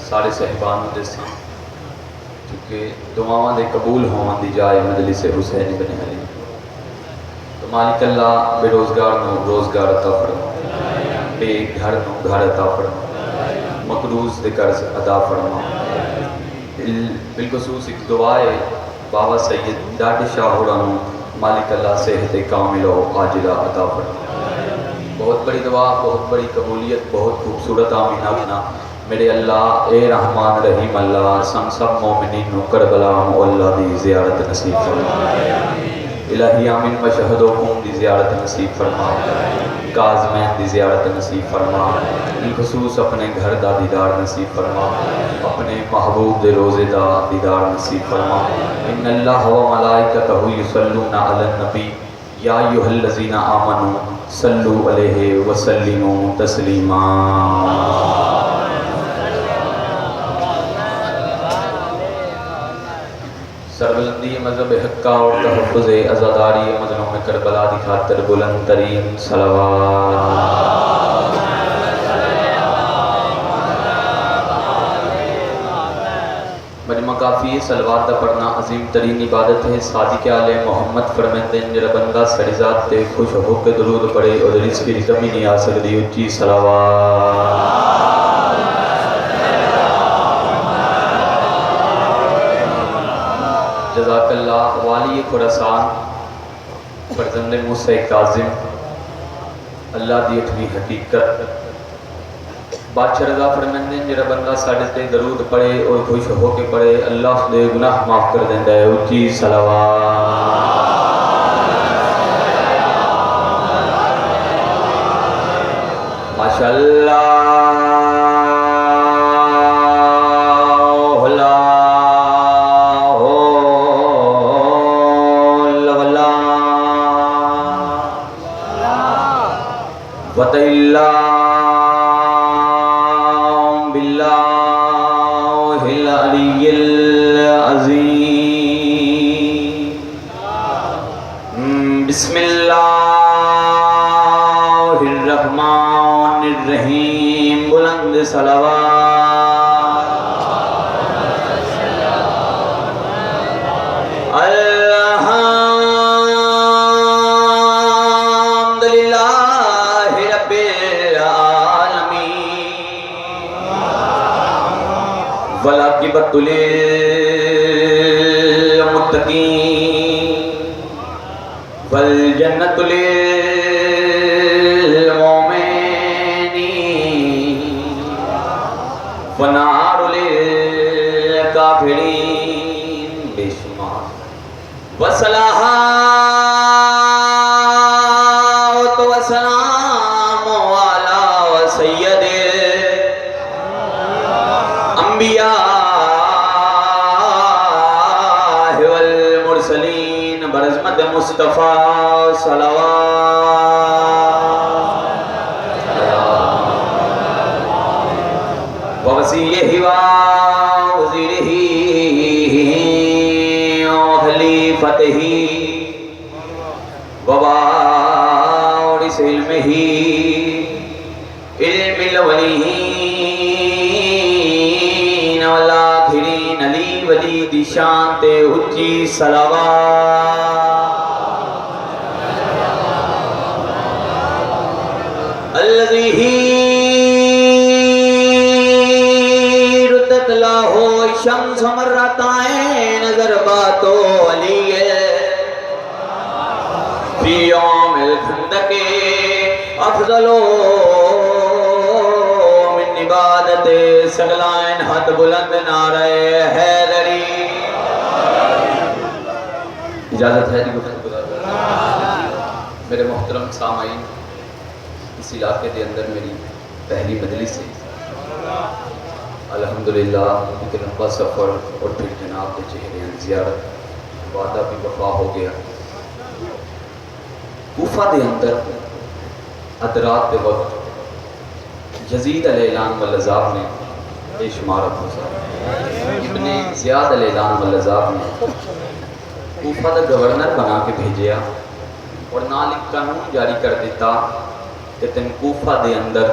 سارے صاحبان دے سن کیونکہ دعاواں دے قبول ہون دی جائے مجلس حسین بن علی تو مالک اللہ بے روزگار نو روزگار عطا فرما، بے گھر نو گھر عطا فرما، مقروض دے قرض ادا فرما۔ بالخصوص ایک دعا ہے بابا سید ڈاڈ شاہ ہوراں مالک اللہ صحت کامل و عاجلہ عطا فرما۔ بہت بڑی دعا، بہت بڑی قبولیت، بہت خوبصورت آمین آمینہ۔ میرے اللہ اے رحمان رحیم اللہ سن سب مومنین نو کربلا مولا دی زیارت نصیب فرما۔ الہی آمین مشہد و خون دی زیارت نصیب فرما، کاظمین دی زیارت نصیب فرما، بالخصوص اپنے گھر دا دیدار نصیب فرما، اپنے محبوب دے روزے دا دیدار نصیب فرما۔ ان اللہ و ملائکتہ یصلون علی النبی یا ایھا الذین آمنوا صلوا علیہ وسلموا تسلیما۔ سربلندی مذہب حقہ اور تحفظ عزاداری مظلوم کربلا دی خاطر بلند ترین صلوات۔ مجمع کافی صلوات دا پڑھنا عظیم ترین عبادت ہے۔ صادق آل محمد فرماتے ہیں جڑا بندہ ساری ذات تے خوش ہو کے درود پڑھے اور رزق کی کمی نہیں آ سکتی، اچھی صلوات۔ جزاک اللہ والی خراسان فرزند موسیٰ کاظم اللہ دی اٹھویں حقیقت بادشاہ رضا فرماندے ہیں جڑا بندہ ساڈے تے درود پڑھے اور خوش ہو کے پڑھے اللہ اس دے گناہ معاف کر دیندا ہے، اچھی صلوات۔ ماشاءاللہ بسم اللہ الرحمن الرحیم، بلند صلوات۔ الحمد للہ رب العالمین والعاقبۃ للمتقین والجنة للمؤمنين والنار للكافرين بے شمار۔ والصلاة والسلام على سید الانبیاء والمرسلین برحمت مصطفیٰ صلوات۔ ووصیہ وزیرہ وخلیفتہ ووارث علمہ علم الاولین والآخرین علی ولی دی شان تے اچھی صلوات۔ الذی ردت له الشمس مرتين ضربات علی فی یوم الخندق افضل من عبادت سگلائن حد بلند نعرہ حیدری۔ اجازت ہے جی گفتگو۔ میرے محترم سامعین، اس علاقے کے اندر میری پہلی مجلس ہے الحمدللہ، ایک لمبا سفر اور پھر جناب کے چہرے زیارت، وعدہ بھی وفا ہو گیا۔ کوفہ دے اندر ادرات دے وقت یزید علیہ السلام والعذاب نے بے شمار ابن زیاد علیہ السلام والعذاب نے کوفہ دا گورنر بنا کے بھیجیا اور نال ایک قانون جاری کر دیتا کہ تم کوفہ دے اندر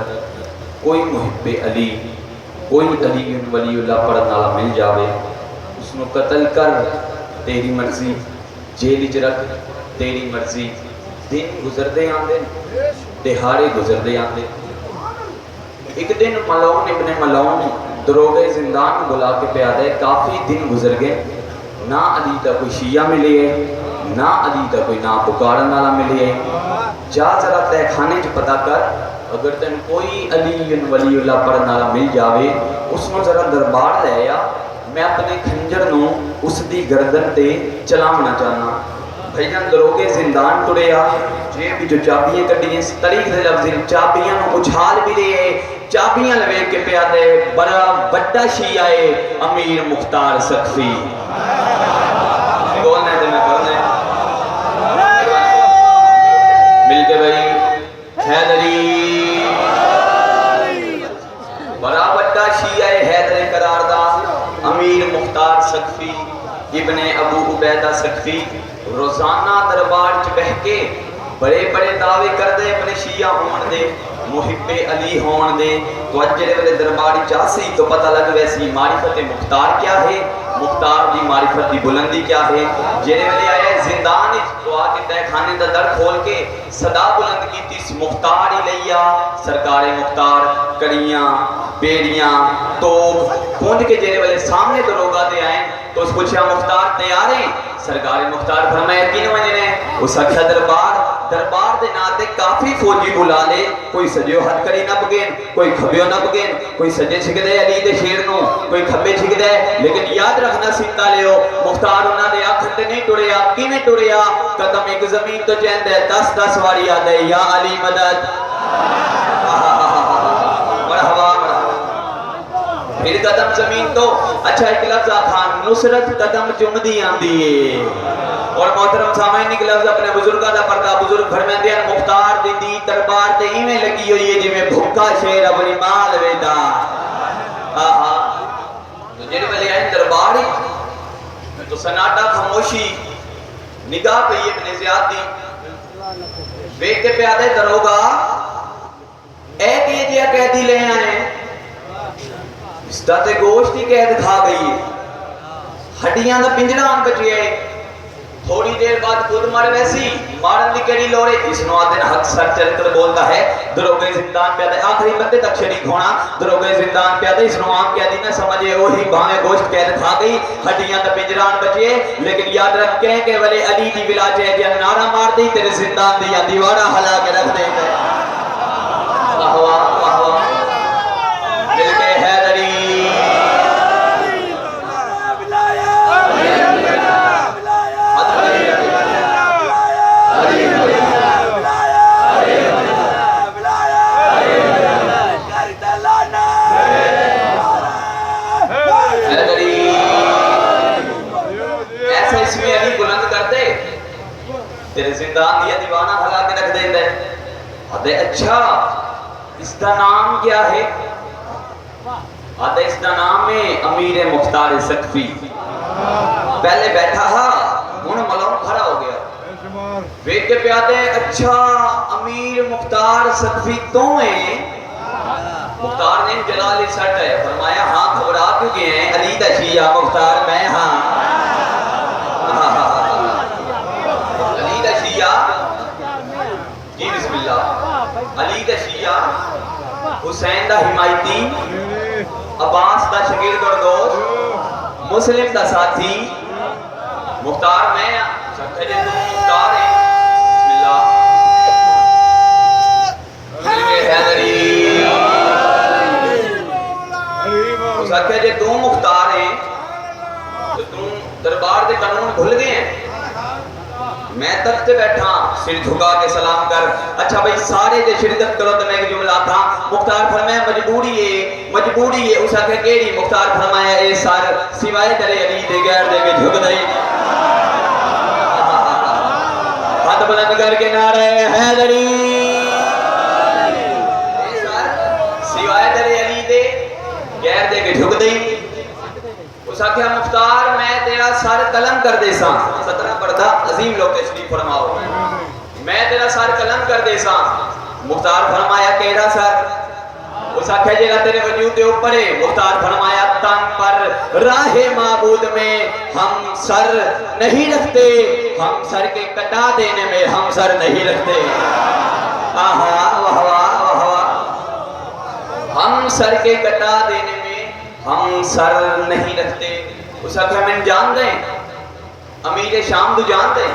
کوئی محب علی کوئی علی ولی اللہ پڑھن والا مل جاوے اس نو قتل کر تیری مرضی، جیل وچ رکھ تیری مرضی۔ دن گزردے آندے دہاڑے گزردے آندے۔ ایک دن ملعون ابن ملعون دروغے زندان بلا کے پہ آدھے کافی دن گزر گئے، نہ علی دا کوئی شیعہ ملے نہ علی دا کوئی نا پکارن والا ملے۔ جا ذرا تہ خانے چ پتہ کر، اگر تین کوئی علی ولی اللہ پڑھن والا مل جاوے اس نو ذرا دربار لے آ، میں اپنے کھنجر نو اس دی گردن تے چلاونا چاہنا۔ بھائی جان دروغے زندان ٹرے آ، جیب جو چابیاں کڈیاں تاریخ دے لفظ چابیاں نو اچھال بھی دے، چابیاں لوے کے پہ آدھے بڑا بڑا شیعہ ہے امیر مختار سقفی۔ بولنے دے میں پڑھنے مل کے بھائی حیدری بڑا بڑا شیعہ ہے حیدر قرار دا امیر مختار سقفی ابن ابو عبیدہ سقفی روزانہ دربار چ بہ کے بڑے بڑے دعوے کر دے اپنے شیعہ ہون دے، محب علی ہون دے۔ تو اج جڑے والے درباری چاسی تو پتہ لگ ویسی معرفت مختار کیا ہے، مختار دی معرفت دی بلندی کیا ہے۔ جڑے والے آئے زندان وچ تو آ کے تہ خانے دا در کھول کے صدا بلند کیتی اس مختار ہی لیا، سرکار مختار کڑیاں بیڑیاں توپ پونج کے جڑے والے سامنے دروگا دے آئے تو اس پوچھا مختار تیار ہیں؟ سرکار مختار فرمایا کین وجنے؟ اس اکھا دربار دے ناتے کافی فوجی بلا لے، کوئی سجیو ہتھ کری نہ بگین، کوئی کھبیو نہ بگین، کوئی سجے چھک دے علی دے شیر نو، کوئی کھبے چھک دے، لیکن یاد رکھنا سیتا لیو مختار انہاں دے آکھن تے نہیں ٹریا، کیویں ٹریا؟ قدم ایک زمین تو چین دے 10 واری آدھے یا علی مدد، مرحبا پھر قدم زمین تو اچھا ایک لفظ آخان نصرت قدم چمدی آندی ہے۔ اور محترم سامعین ایک لفظ اپنے بزرگاں دا پردہ بزرگ فرماندے ہیں مختار دی دربار تے ایویں لگی ہوئی ہے جویں بھوکا شیر اپنی مال ویدا۔ تو جڑے والے آئے دربار تو سناٹا خاموشی نگاہ پہ ابن زیاد دی ویکھ کے پہ آدھے دروگا اے کیے جیا قیدی لے آئے اس دا تے گوشت کی قید کھا گئی ہے، ہڈیاں دا پنجرہ آن بچی ہے، تھوڑی دیر بعد خود مر ویسی مارن دی کیڑی لوڑے اس نو آدھے حق سر چل کر بولتا ہے دروگے زندان پہ آدھے آخری بندے تک شریک ہونا دروگے زندان پہ آدھے اس نو عام کیا دینا سمجھے وہی باہیں گوشت قید کھا گئی ہڈیاں دا پنجران بچے، لیکن یاد رکھ کہیں کہ ولی علی دی بلا چاہے جہاں نعرہ مار دی تیرے زندان دیا دیوارہ ہلا کے رکھ دیں گے۔ واہ مل کے حیدری تیرے زندان دیا دیوانہ ہلا کے رکھ دیں دے آدھے اچھا اس دا نام کیا ہے؟ آدھے اس دا نام ہے امیر مختار سقفی۔ پہلے بیٹھا ہا انہوں ملعون کھڑا ہو گیا ویک کے پہ آدھے اچھا امیر مختار سقفی تو ہیں؟ مختار نے جلال سٹ ہے فرمایا ہاں گھبرا کیوں گئے ہیں علی دا شیعہ مختار میں ہاں جی بسم اللہ علی دا شیعہ حسین دا حمایتی عباس دا شگرد اور دوست مسلم دا ساتھی مختار میں سکتے جے تو مختار ہے بسم اللہ مسلم حیدری سکتے جے تو مختار ہے تو تم دربار دے قانون بھول گئے ہیں میں تخت بیٹھا سر جھکا کے سلام کر اچھا بھئی سارے جے شرکت کرو تو میں ایک جملہ تھا مختار فرمایا مجبوری ہے اس آکھے کیڑی مختار فرمایا اے سار سوائے درے علی دے غیر دے کے جھک دئی ہاتھ بلند کر کے نعرہ حیدری اے سار سوائے درے علی دے غیر دے کے جھک دئی اس آکھیا مختار میں تیرا سر قلم کر دے ساں 17 پردہ عظیم لوگ تشریف فرماؤ میں تیرا سر قلم کر دے ساں مختار فرمایا کیڑا سر اس آخر جیرا تیرے وجود دے اوپر ہے مختار فرمایا تن پر راہ معبود میں ہم سر نہیں رکھتے ہم سر کے کٹا دینے میں ہم سر نہیں رکھتے آہا واہ واہ واہ واہ ہم سر کے کٹا دینے میں ہم سر نہیں رکھتے اس آخر میں جان دیں امیر شام تو جان دیں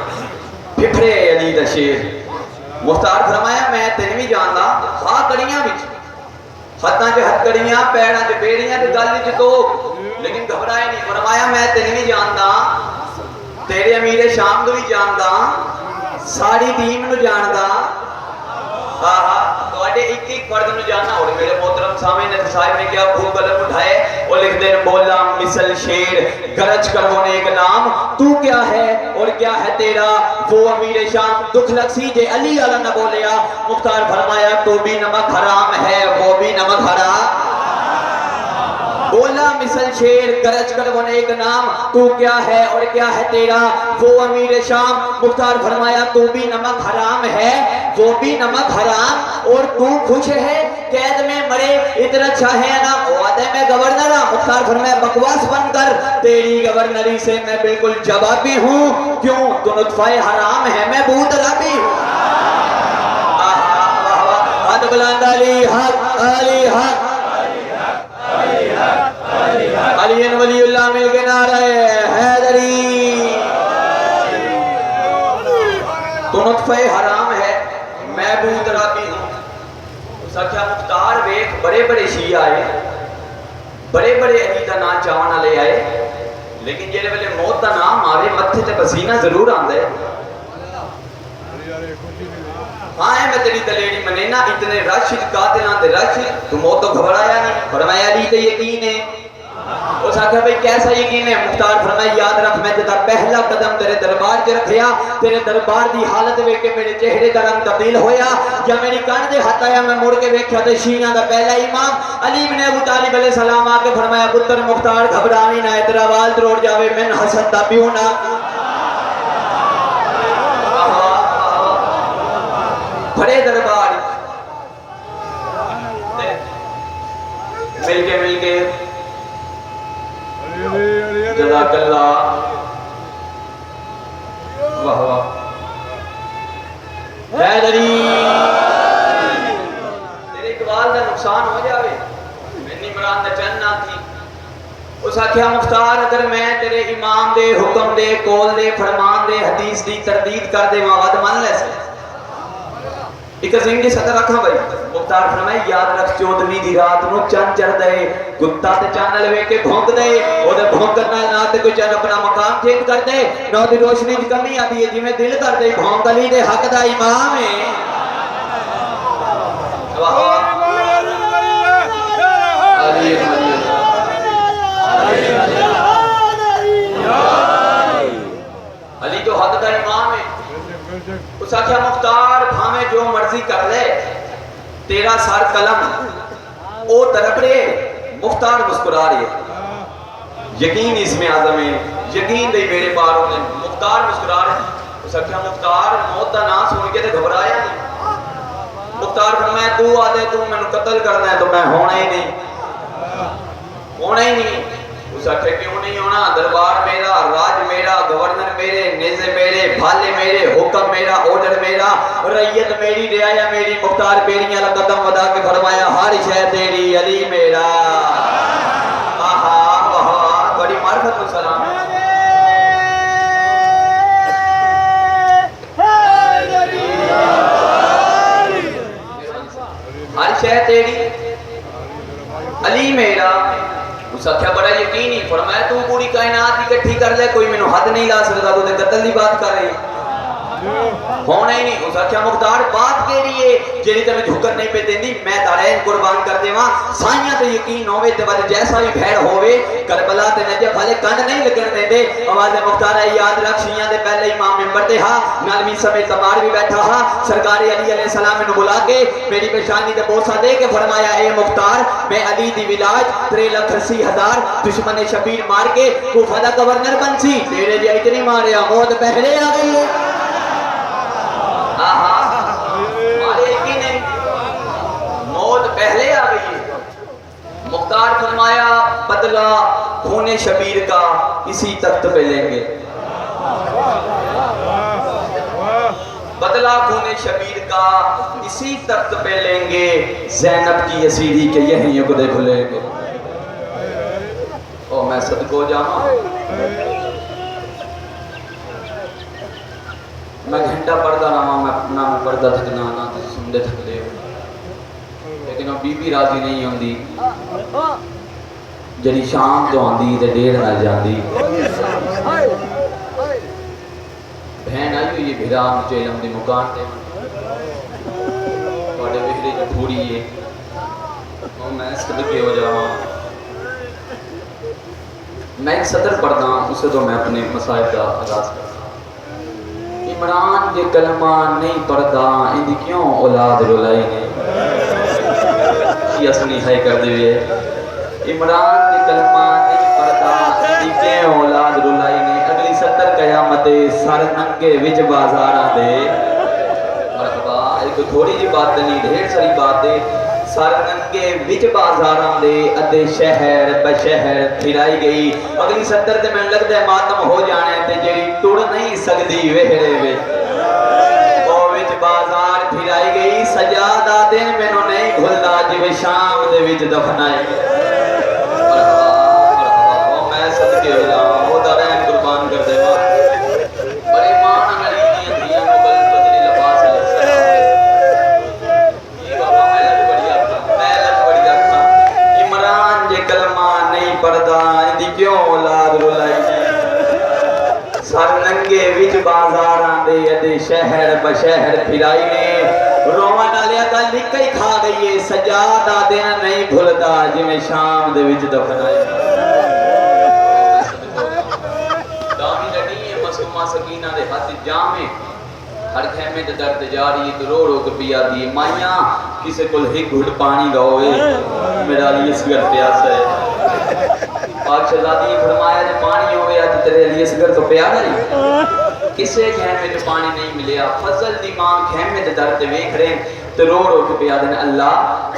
پھپھڑے علی دا شیر مختار فرمایا میں تین بھی جاندا ہاں کڑیاں بچ ہتھاں چ ہتھ کڑیاں پیراں چ بیڑیاں تے گل چ تو لیکن گھبرائے نہیں فرمایا میں تین بھی جاندا تیرے امیر شام تو بھی جاندا ساری ٹیم نو جاندا توڑے ایک ایک فرد نو جاننا اور میرے محترم سامنے صاحب نے کیا خوب قلم اٹھائے اور لکھ دے بولا مثل شیر گرج کر وہ نیک نام تو کیا ہے اور کیا ہے تیرا وہ امیر شام دکھ لکسی جے علی علیہ نہ بولیا مختار فرمایا تو بھی نمک حرام ہے وہ بھی نمک حرام بولا مثل شیر گرج کر وہ نیک نام تو کیا ہے اور کیا ہے تیرا وہ امیر شام مختار فرمایا تو بھی نمک حرام ہے وہ بھی نمک حرام اور تو خوش ہے قید میں مرے اتنا اچھا ہے نا وعدے میں گورنر مختار فرمایا بکواس بن کر تیری گورنری سے میں بالکل جوابی ہوں کیوں تو نطفہ حرام ہے میں بہت رابی ہوں حد بلند علی حق علی حق علی ولی اللہ مل کے نعرہ حیدری تو نطفہ حرام ہے میں بہت رابی ہوں سکھیا مختار ویکھ بڑے بڑے شیعہ آئے بڑے بڑے علی دا نام چاہنا لے آئے لیکن جیلے ویلے موت دا نام آوے متھے تے پسینہ ضرور آندے ہاں ہے میں تیری دلیری منینا اتنے رشد قاتلان دے رشد تو موت تو گھبرایا نہیں فرمایا علی تے یقین ہے اس آگے بھئی کیسا یقین ہے مختار فرمایا یاد رکھ میں جدا پہلا قدم تیرے دربار کے رکھیا تیرے دربار دی حالت وے کے میرے چہرے دا رنگ تبدیل ہویا یا میری کان دے ہاتھ آیا میں مڑ کے ویکھیا تے شیعہ دا پہلا امام علی بن ابو طالب علیہ السلام آ کے فرمایا پتر مختار گھبراویں نہ تیرا وال توڑ جاوے من حسد دا پیو نہ بڑے دربار مل کے جزاک اللہ واہ واہ حیدری تیرے اقبال دا نقصان ہو جاوے میں عمران دا چند نہ تھی اس آکھیا مختار اگر میں تیرے امام دے حکم دے قول دے فرمان دے حدیث دی تردید کر دے وعد مان لے سے ایک عظیم کی صدر رکھا بھائی مختار فرمائے یاد رکھ 14ویں دی رات نو چند چڑھ دے کتا تے چانل وے کے بھونک دے او دے بھونک کرنا نہ تے کوئی چند اپنا مقام چینج کر دے نہ دی روشنی دی کمی آتی ہے جی میں دل کر دے بھونک علی دے حق دا امام ہے علی علی تو حق دا امام ہے اس آکھیا مختار بھامے جو مرضی کر لے تیرا سار قلم او طرف رہے مختار مسکرا رہے یقین اس میں آدم ہے یقین دے میرے پاروں نے مختار مسکرا رہے اس آکھیا مختار موت دا نام سن کے تے گھبرایا نہیں مختار فرمایا تو آدھے تو میں قتل کرنا ہے تو میں ہونا ہی نہیں اس آکھے کیوں نہیں ہونا دربار میرا راج میرا گورنر میرے نیزے میرے بھالے میرے حکم میرا آرڈر میرا ریت میری رعایا میری مختار پیریاں قدم ودا کے فرمایا ہر شے تیری علی میرا آہا واہ بڑی معرفت و سلام ہر شے تیری علی میرا اس آکھیا بڑا یقین ہی فرمایا تو پوری کائنات کی کٹھی کر لے کوئی میں حد نہیں لا سکتا تو قتل دی بات کر رہی ہونا ہی نہیں اس آکھیا مختار بات کے لیے جیلی تے میں جھکر نہیں پہ دیندی میں دارین قربان کر دے وہاں سائیاں تے یقین ہوئے تے والے جیسا بھی بھیڑ ہوئے کربلا تے نجف والے کنڈ نہیں لگن دے دے آواز مختار ہے یاد رکھ شیعہ دے پہلے امام ممبر تے ہاں نالمی سمیت تمار بھی بیٹھا ہاں سرکار علی علیہ السلام میں بلا کے میری پیشانی تے بوسہ دے کے فرمایا اے مختار میں علی دی ولاج 3,80,000 دشمن شبیر مار کے کوفہ دا گورنر بن سی تیرے جی اتنی ماریا موت پہلے آ گئی ہے مارے کی نہیں موت پہلے آ گئی ہے مختار فرمایا بدلہ خون شبیر کا اسی تخت پہ لیں گے، بدلہ خون شبیر کا اسی تخت پہ لیں گے، زینب کی اسیری کے یہیں کو دیکھ لیں گے۔ اور میں صدقو جاؤں، میں گھنٹہ پڑھتا رہا، میں اپنا میں پڑھتا تھکنا نہ سندے تھک لے، لیکن وہ بی بی راضی نہیں ہوندی، جڑی شام تو آندی تے دیر نہ جاندی۔ بہن آئی ہوئی بھیرا مجھے علم دی مکان تے بڑے بہرے جو تھوڑی ہے، اور میں صدقے ہو جاؤں۔ میں ایک سطر پڑھتا ہوں، اسے تو میں اپنے مسائل کا آغاز کرتا ہوں۔ عمران کے کلمہ نہیں پڑھتا، اندھی کیوں اولاد رولائی نے، یہ اصلی ہے کر دیوئے۔ عمران کے کلمہ نہیں پڑھتا، اندھی کیوں اولاد رولائی نے، اگلی سطر قیامت سر ننگے وچ بازاراں دے، مرحبا، ایک تھوڑی جی بات نہیں، ڈھیر ساری بات ہے، سر ننگے وچ بازاراں دے، ادھے شہر بشہر پھرائی گئی۔ اگلی سطر تے میں لگتا ہے ماتم ہو جانے تے جیڑی ٹوڑ نہیں سکدی وہڑے وچ، او وچ بازار پھرائی گئی، سجادہ دن مینوں نہیں بھلدا جویں شام دے وچ دفنائے۔ مرحبا، او میں صدقے ہو جاواں، او دا رحم قربان کر دے ماں۔ اور ایمان علی دیاں دھیاں نوں بل بدری لباس علیہ السلام، یہ بابا میں لگ بڑی آکھاں، عمران جے کلمہ نہیں پڑھدا، اندھی کیوں اولاد رولائی نے، سر ننگے وچ بازاراں دے، ادھے شہر بشہر پھرائی نے، رومن آلیا کا لکھ ہی کھا گئی ہے، سجادہ دن نہیں بھلدا جویں شام دے وچ دفنائے۔ دامی لڑی ہے مسلمہ سکینہ دے ہاتھ جامے، ہر خیمے دے درد جاری تو رو رو کے پیا دی، مائیاں کسے کل ہی گھڑ پانی گاؤے، میرا لیے سگر پیاس ہے۔ پاک شہزادی فرمایا جب پانی ہوئے تو تیرے لیے سگر تو پیارا ہی، کسے خیمے جو پانی نہیں ملیا، فضل دی ماں خیمے دے درد ویکھ رہے تو رو رو کے پیا دن، اللہ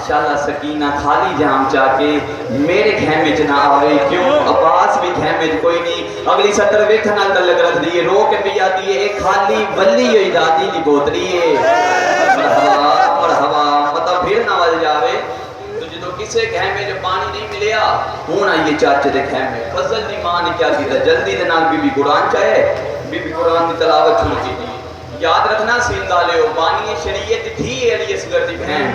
شالا سکینہ خالی جام چاہ کے میرے خیمے چ نہ آوے، کیوں عباس بھی خیمے چ کوئی نہیں۔ اگلی سطر ویکھن نال تعلق رکھ دیے، رو کے پیا دیے، ایک خالی ولی ہوئی دادی دی بوتلی ہے، مرحبا مرحبا، مطلب پھر نہ ول جاوے تو جدو کسے خیمے جو پانی نہیں ملیا، ہون آئیے چاچے دے خیمے، فضل دی ماں نے کیا کیتا، جلدی دے نال بی بی قرآن چاہے، بی بی قرآن دی تلاوت شروع کی دی۔ یاد رکھنا سیندہ لیو، بانی شریعت تھی علی اصغر دی بہن،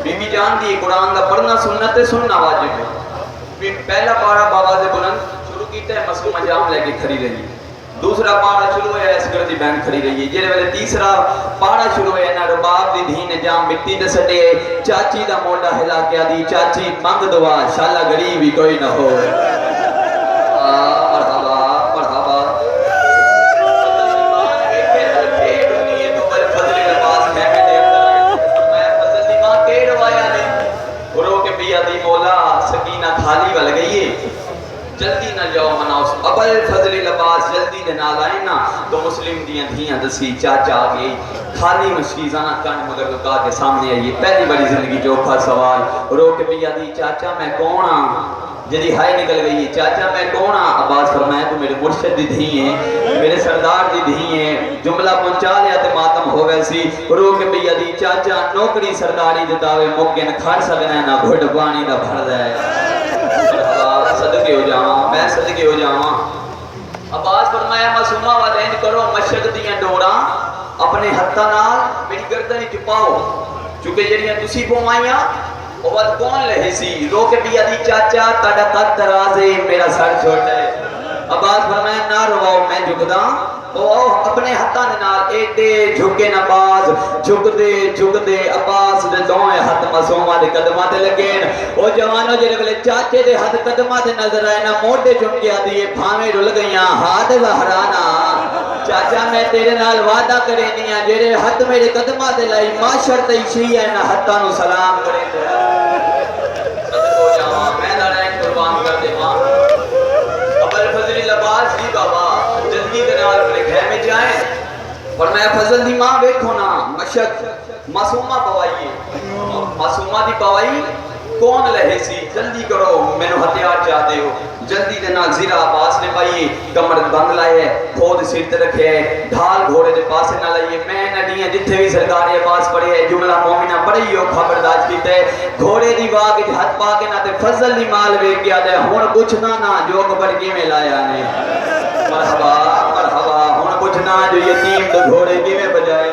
بی بی جان دی قرآن دا پڑھنا سنت ہے، سننا واجب ہے۔ پہلا پارا بابا سے بلند شروع کیتا ہے، مسلم جام لے کے کھڑی رہی، دوسرا پارا شروع ہے اصغر دی بہن کھڑی رہی ہے، جیرے ویلے تیسرا پارا شروع ہے نا رباب دی دھی نے جام مٹی تے سٹے، چاچی دا موڈا ہلا کے دی، چاچی منگ دعا شالا غریب ہی کوئی نہ ہو۔ مرحبا مرحبا، خالی ول گئی ہے، جلدی نہ جاؤ مناؤ، ابل فضل لباس جلدی دے نال آئے نا تو مسلم دیاں دھیاں دسی، چاچا آ گئی، خالی مشکیزانہ کن مگر لکا کے سامنے آئیے، پہلی بڑی زندگی چوکھا سوال، رو کے پیا دی، چاچا میں کون ہاں، جدی ہائے نکل گئی ہے، چاچا میں کون ہاں، عباس فرمایا تو میرے مرشد دی دھی ہیں، میرے سردار دی دھی ہیں، جملہ پہنچا لیا تے ماتم ہو گئے سی، رو کے پیا دی، چاچا نوکری سرداری جتاوے ممکن کھڑ سکنا ہے نہ گھڑ پانی نہ بھر جائے۔ صدقے ہو جاواں، میں صدقے ہو جاواں۔ عباس فرمایا معصومہ والین کرو مشرق دیاں ڈوراں اپنے ہتھاں نال میری گردن وچ پاؤ، چونکہ جڑیاں تسی پوائیاں او وقت کون لہے سی، رو کے پیا دی، چاچا تہاڈا قد دراز ہے میرا سر چھوٹا ہے۔ عباس فرمایا نہ رواؤ میں جھکداں، او اپنے ہتھاں دے نال ایڈے جھکے نہ باز، جھک دے عباس دے دوئے ہاتھ معصومہ دے قدماں تے لگین، او جوانو جڑے ویلے چاچے دے ہاتھ قدماں تے نظر آئے نہ موڈے جھکیا دیے بھاویں رل گئیاں ہاتھ زہرانا، چاچا میں تیرے نال وعدہ کرے نہیں ہاں، جڑے ہاتھ میرے قدماں تے لائی معاشر تے شیعہ ہے نہ ہتھاں نو سلام کرے تے صدق ہو جاواں، میں دا رہن قربان کر دیواں۔ ابل فضل لباس دی بابا جلدی دے نال اپنے گھر میں جائیں، فرمایا فضل دی ماں ویکھو نا مشک معصومہ پوائیے، معصومہ دی پوائی کون لہے سی جلدی کرو مینو ہتھیار چاہتے ہو جلدی دے نال زیرہ عباس نے پائیے کمر بند لائے کھود سر تے رکھے ڈھال گھوڑے دے پاسے نہ لائیے میں نڈیاں جتھے بھی سرکار عباس پڑھے ہے جملہ مومنہ بڑی ہو خبردار کیتے گھوڑے دی واگ ہاتھ پا کے نہ تے فضل دی مال ویکھ گیا تے ہن پوچھنا نہ جو کبڑ کیویں لایا نے مرحبا مرحبا ہن پوچھنا جو یتیم تے گھوڑے کیویں بجائے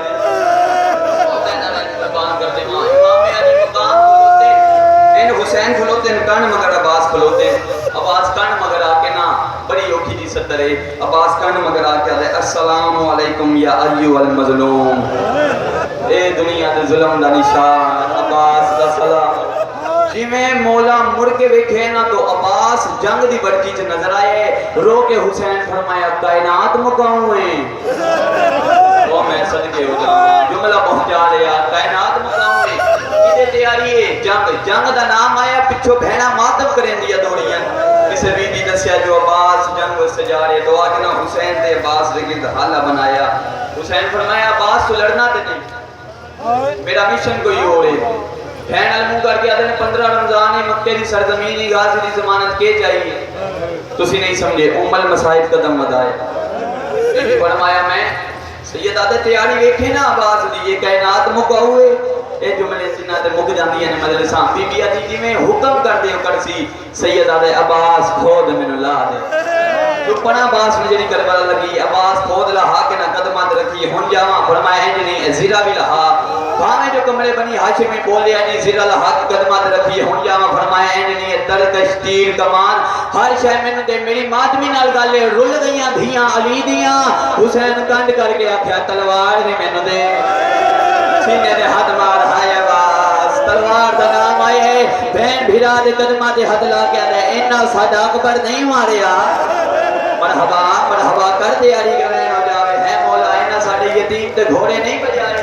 نے حسین کھلوتے ہیں کان مگر عباس کھلوتے ہیں عباس کان مگر آکے نا بڑی اوکھی جی صدر ہے عباس کان مگر آکے آدھے السلام علیکم یا ایو المظلوم اے دنیا دے ظلم دا نشان عباس دا سلام جی میں مولا مڑ کے ویکھے نا تو عباس جنگ دی بڑکی چ نظر آئے رو کے حسین فرمایا کائنات مقام ہوئے وہ میں صدقے ہو جاؤں جملہ پہنچا رہا کائنات مقام ہوئے تیاری ہے جنگ دا نام آیا پچھو بہنا ماتم کریں دیا دوڑیاں کسے بھی دی دسیا جو عباس جنگ سے جا رہے تو آگنا حسین تے عباس لگی حالہ بنایا حسین فرمایا عباس تو لڑنا تے نہیں میرا مشن کوئی ہو رہے بہن علموں کر کے آدھے 15 رمضان مکہ دی سرزمینی غازی دی ضمانت کے چاہیے تسی نہیں سمجھے المصائب قدم ودائے فرمایا میں سید آدھے تیاری ویکھے نا عباس دی یہ کائنات مکہ ہوئے اے جملے سینہ تے مک جاندی ہیں مجلساں بی بی آتی جی میں حکم کر دے کرسی سید آدھے عباس کھود میں لا دے تو پڑا عباس میں جنی کربلا لگی عباس کھود لہا کے نہ قدمات رکھی ہن جاواں فرمایا انجنی زیرہ بھی لہا بھاویں جو کمرے بنی ہاشم میں بولے انجنی زیرہ لہا کے قدمات رکھی ہن جاواں فرمایا انجنی ترکش تیر کمان ہر شے میں دے میری ماتمی نال گالے رل گئیاں دھیاں علی دیاں حسین کنڈ کر کے آکھیا تلوار نے میں دے سینے دے ہاتھ مار ہائے عباس تلوار دا نام آئے بہن بھیرا دے قدمہ دے ہاتھ لا کے آدھے انہا ساڑھا اکبر نہیں ماریا مرحبا مرحبا کر دے آری گرین ہو جاوے ہے مولا انہا ساڑھے یتیم تے گھوڑے نہیں بجائے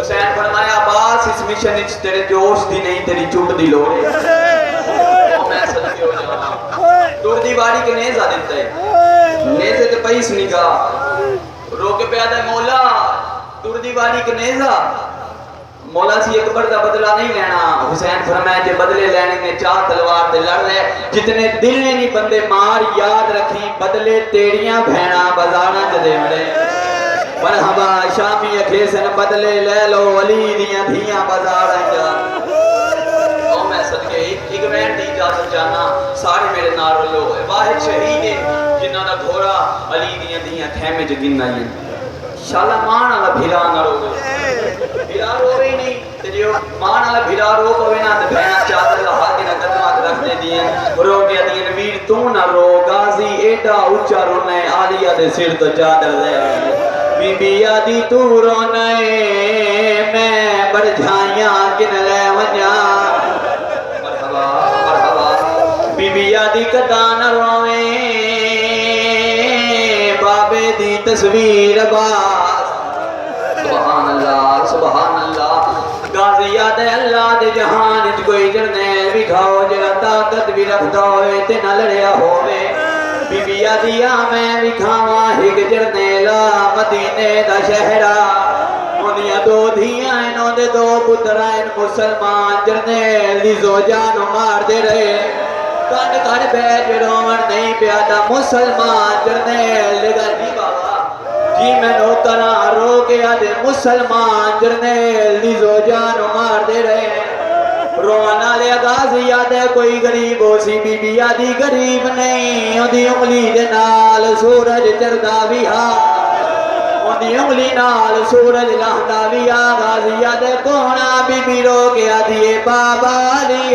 حسین فرمایا عباس اس مشن اچھ تیرے جوش دی نہیں تیری چوٹ دی لوڑے میں صدقے ہو جاؤں دور دیواری کے نیزہ دیتا ہے نیزے تے پیس نکاہ رو کے پیادہ مولا دور دیواری کے نیزہ مولا سی اکبر دا بدلہ نہیں لینا حسین فرمائے جے بدلے لینے نے چاہ تلوار دے لڑ لے جتنے دل نے نہیں بندے مار یاد رکھی بدلے تیڑیاں بھینا بزانا جدے مڑے مرحبا شامی اکھیسن بدلے لے لو علی دیاں دھیاں بزار جا او میں صدقے ایک وین دی اجازت جانا سارے میرے نار لو واحد شہید ہے جنہ دا گھوڑا علی دیاں دھیاں کھیمے جگن نائی شالا مان آلا بھیرا نہ روے بھیرا روے ہی نہیں تجھے مان آلا بھیرا رو کوئے نا تے بہنا چادر لہا کے نہ قدمات رکھ دے دیں رو کے دین ویر تو نہ رو غازی ایڈا اچھا رونے آلیہ دے سر تو چادر دے بی بی آدھی تو رونے میں برجھائیاں کن لے ونیا مرحبا مرحبا بی بی آدھی کدان روے بابے دی تصویر عباس سبحان اللہ غازی یاد اللہ دے جہان اچ کوئی جرنیل بھی کھاؤ جرا طاقت بھی رکھ دوئے تے نہ لڑیا ہوئے بی بی آدیا میں بھی کھاواں ہک جرنیلا مدینے دا شہرہ انہیاں دو دھیاں انہوں دے دو پترائن مسلمان جرنیل دی زوجانو مار دے رہے کنڈ کھڑ بیج رومن نہیں پیادا مسلمان جرنیل لگا جی بابا جی میں نوکرہ رو کے آدھے مسلمان جرنیل دی زوجانو مار دے رہے روانا لے غازی آدھے کوئی غریب ہو سی بی بی آدھی غریب نہیں اندھی انگلی دے نال سورج چردہ بھی اندھی انگلی نال سورج لہدہ بھی غازی آدھے کونا بی بی رو کے آدھے بابا علی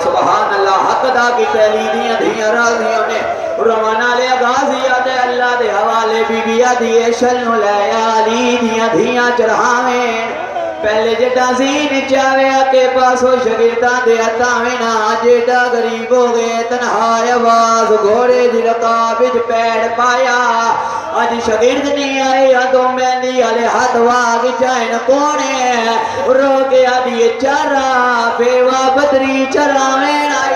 سبحان اللہ حق دا کی تیلی دیاں دھیاں راضیوں نے روانہ لے غازی آدھے اللہ دے حوالے بی بی آدھے شلنو لے علی دیاں دھیاں چرہاویں پہلے جیٹا زین چاوے آکے پاسو شگردان دے اتاوینا جیٹا غریب ہو گئے تنہا آواز گھوڑے دی رقابج پیڑ پایا آج شگرد نہیں آئے آدھو مہندی آلے ہاتھ واگی چائن کونے رو کے آدھی چارا بیوہ بدری چراوین آئے